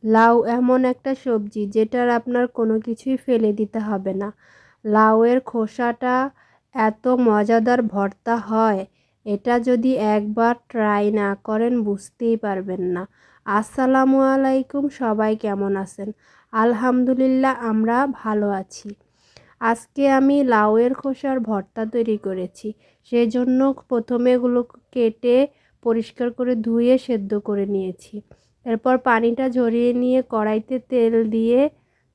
লাউ এমন একটা সবজি যেটার আপনার কোনো কিছুই ফেলে দিতে হবে না। লাউয়ের খোসাটা এত মজাদার ভর্তা হয়, এটা যদি একবার ট্রাই না করেন বুঝতেই পারবেন না। আসসালামু আলাইকুম, সবাই কেমন আছেন? আলহামদুলিল্লাহ, আমরা ভালো আছি। আজকে আমি লাউয়ের খোসার ভর্তা তৈরি করেছি। সেজন্য প্রথমে এগুলো কেটে পরিষ্কার করে ধুয়ে সেদ্ধ করে নিয়েছি। এরপর পানিটা ঝরিয়ে নিয়ে কড়াইতে তেল দিয়ে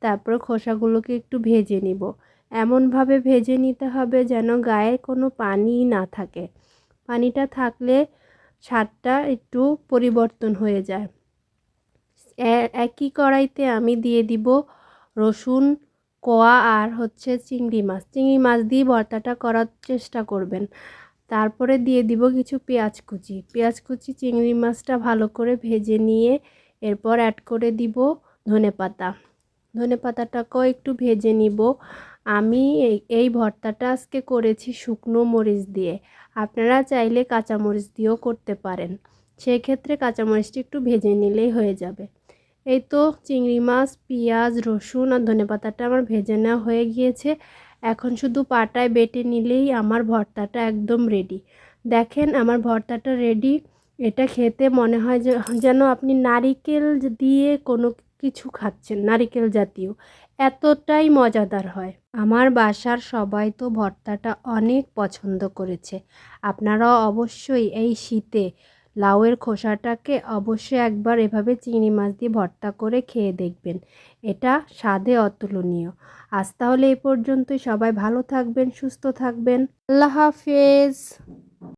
তারপর খোসাগুলোকে একটু ভেজে নিব। এমনভাবে ভেজে নিতে হবে যেন গায়ে কোনো পানি না থাকে। পানিটা থাকলে স্বাদটা একটু পরিবর্তন হয়ে যায়। একই কড়াইতে আমি দিয়ে দিব রসুন কোয়া আর চিংড়ি মাছ দিয়ে ভর্তাটা করার চেষ্টা করবেন। তারপরে দিয়ে দিব কিছু পেঁয়াজ কুচি চিংড়ি মাছটা ভালো করে ভেজে নিয়ে এরপর অ্যাড করে দিব ধনে পাতাটাকেও একটু ভেজে নিব। আমি এই ভর্তাটা আজকে করেছি শুকনো মরিচ দিয়ে। আপনারা চাইলে কাঁচামরিচ দিয়েও করতে পারেন। সেক্ষেত্রে কাঁচামরিচটা একটু ভেজে নিলেই হয়ে যাবে। এই তো চিংড়ি মাছ, পেঁয়াজ, রসুন আর ধনেপাতাটা আমার ভেজে নেওয়া হয়ে গিয়েছে। এখন শুধু পাটায় বেটে নিলেই আমার ভর্তাটা একদম রেডি। দেখেন আমার ভর্তাটা রেডি। এটা খেতে মনে হয় যেন আপনি নারিকেল দিয়ে কোনো কিছু খাচ্ছেন, নারিকেল জাতীয়। এতটাই মজাদার হয়। আমার বাসার সবাই তো ভর্তাটা অনেক পছন্দ করেছে। আপনারাও অবশ্যই এই শীতে লাউয়ের খোসাটাকে অবশ্যই একবার এভাবে চিংড়ি মাছ দিয়ে ভর্তা করে খেয়ে দেখবেন। এটা স্বাদে অতুলনীয়। আজ তাহলে এই পর্যন্তই। সবাই ভালো থাকবেন, সুস্থ থাকবেন। আল্লাহ হাফেজ।